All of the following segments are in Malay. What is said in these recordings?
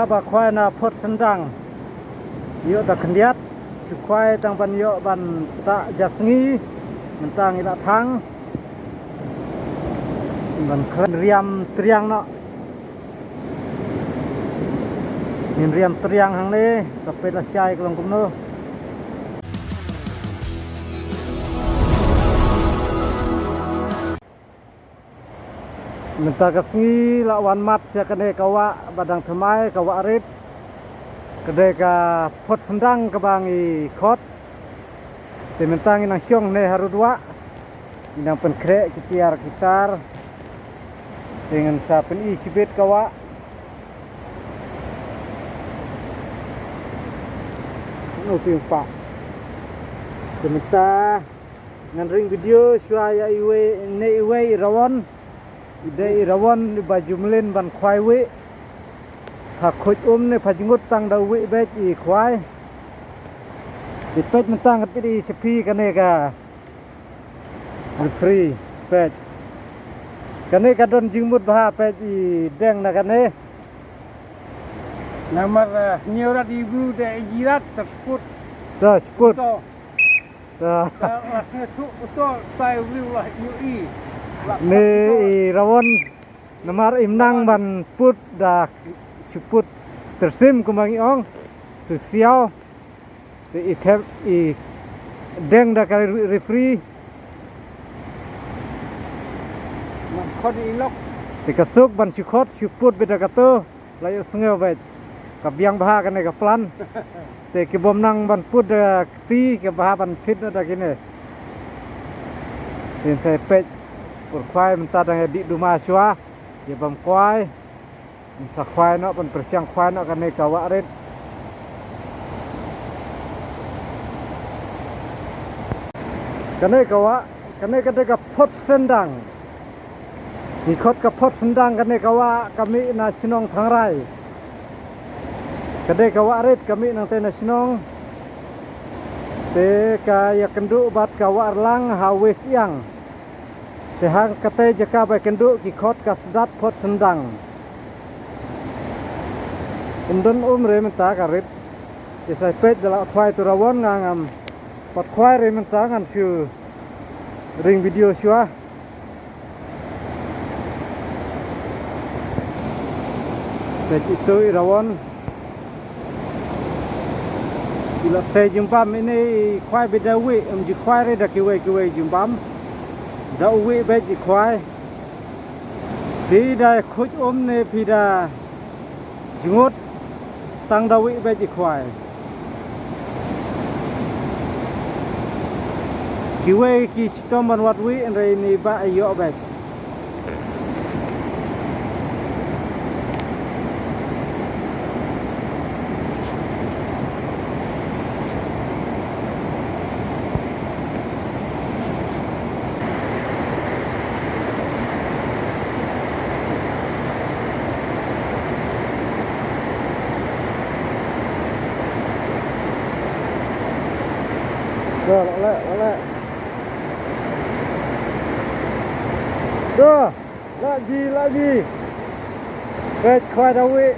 ba khoai na phot sendang yo ta khendiat su khoai tang ban yo ban ta jasngi mentang ila thang ban khan riam triang no min riam triang hang le sampai la syai kelong kumno mentang kasngi lawan mat sia kene kawa badang themai kawa arit kedai ka pot sendang ke bangi khot te mentang inang syong ne haru dua inang penkrek kitiar gitar dengan sa pen isibet kawa no pimpa te mentang ngan ring video suaya iwe ne iwe rawon ide irawan di baju melin ban khwai we ha khoj ne phajngut tang da we be i khwai di pet mentang at di sepi kane ka free pet kane ka don jingmut bah pet i deng na kane nomor nyurat ibu de jirat terput dah sput to dah rasnya tu to tai wilah ui ne rawon namar imnang ban put da chuput tersim kumangi ong sosial te ithep i deng da kali refree man khod ilok te kasuk ban chukot chuput beda kato layo sengeu bet kabyang baha kane ka plan te kibom nang ban put da ti ke baha ban fit da kine tin sai pet por khoai mentah dang di duma syua ya bam khoai sa khoai no pan persiang khoai no kane kawa ret kane kawa kane kade ka pot sendang ni khot ka pot sendang kane kawa kami na sinong thangrai kade kawa ret kami nang te na sinong te ka ya kendu bat kawa lang hawes yang tehang kate jaka ba kendu ki khot ka sedat pot sendang undon re menta karit isai pet dala khwai tu rawon ngam pot khwai re menta ngan shu ring video syua pet itu rawon bila saya jumpa ini khwai bedawi ji khwai re da kiwe jumpam da uwi be ji khwai phi da khuj ne phi da jungot tang da wi be ji khwai kiwe ki stoman wat wi re ni ba ayo be rồi lại đưa lại gì về khoai đâu vậy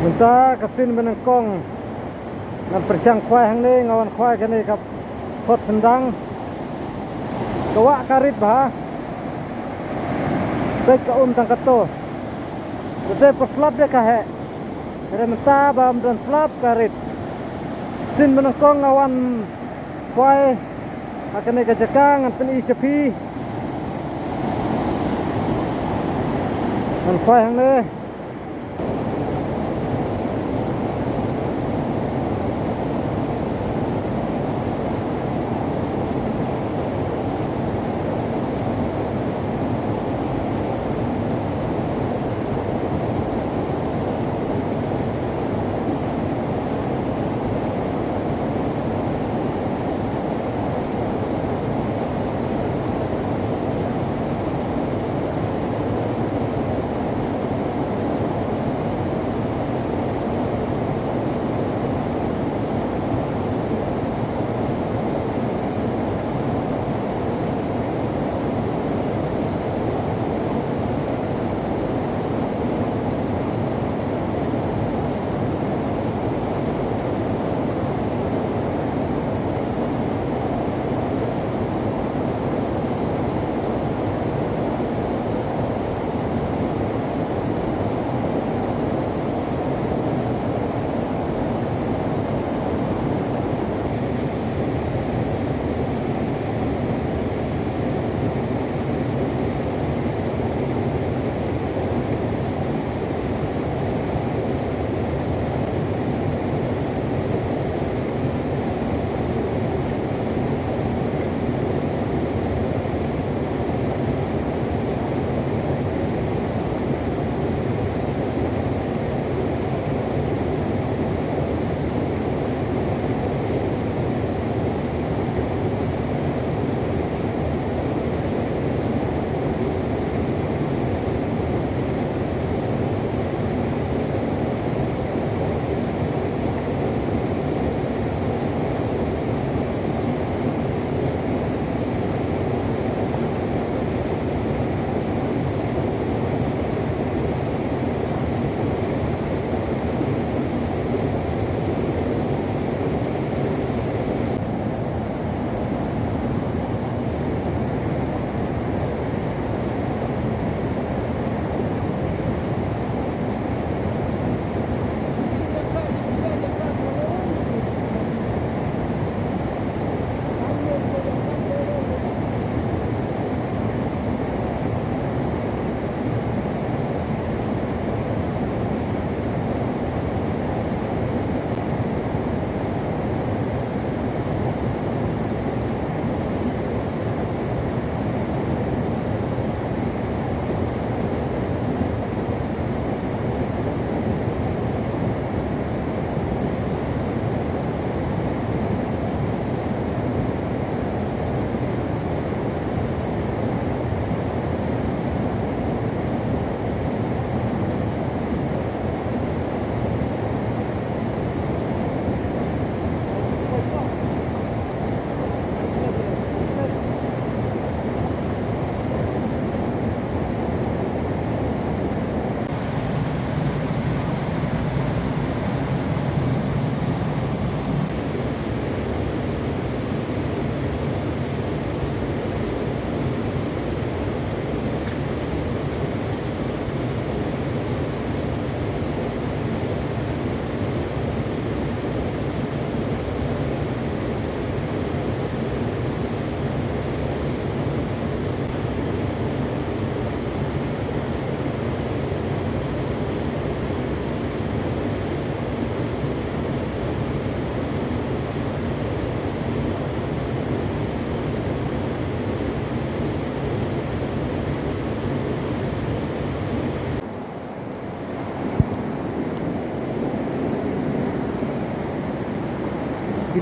Minta kasin menengkong ngan persiang khoai hang ni ngawan khoai kene kap pot sendang kawa karit bah baik ka tang kato gede peslap de kahe ada minta bam dan slap karit sin menengkong ngawan khoai akane ka jakang ngan pen isepi ngan khoai hang ni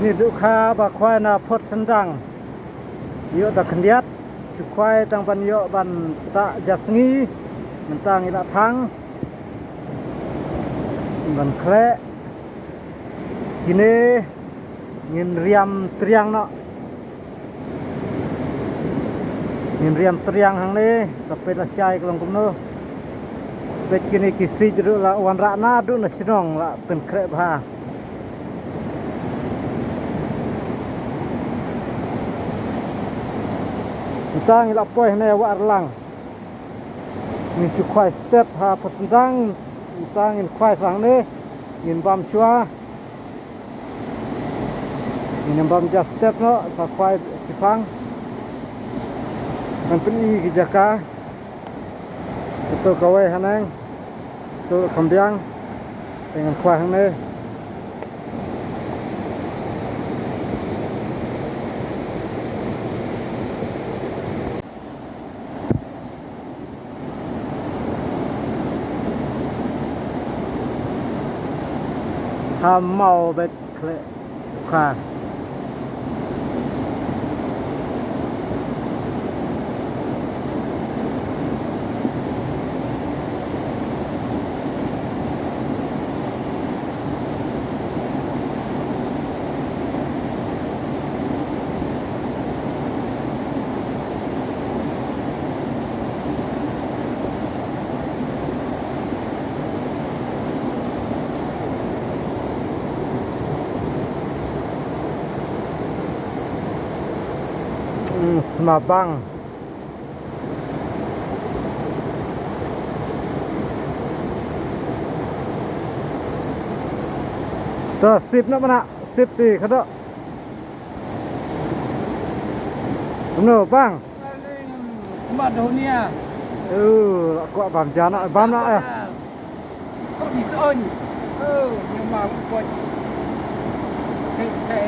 Kini duk kha ba khwai na phot sendang. Yo ta kendiat su khwai tang ban yo ban ta jasngi mentang ila thang. Ban kle. Kini ngin riam triang no. Ngin riam triang hang ni sampai la syai kelong kumno. Bet kini kisi jeruk la wan rak na du na sinong la pen krek bah. Tang ila poih ne wa arlang. Ni su khwai step ha pasendang tang in khwai sang ne in bam chua. In bam just step no sa khwai sipang. Kan peni ki jaka. Itu kawai hanang. Itu kambiang dengan khwai hang ne. Mau bet kle kha Semabang. Tuh sip nak mana? Sip ti kada. Benar bang. Smart dunia. Kuat bam jana bam nak eh. Kok bisa on? Oh, nhưng mà quên. Cái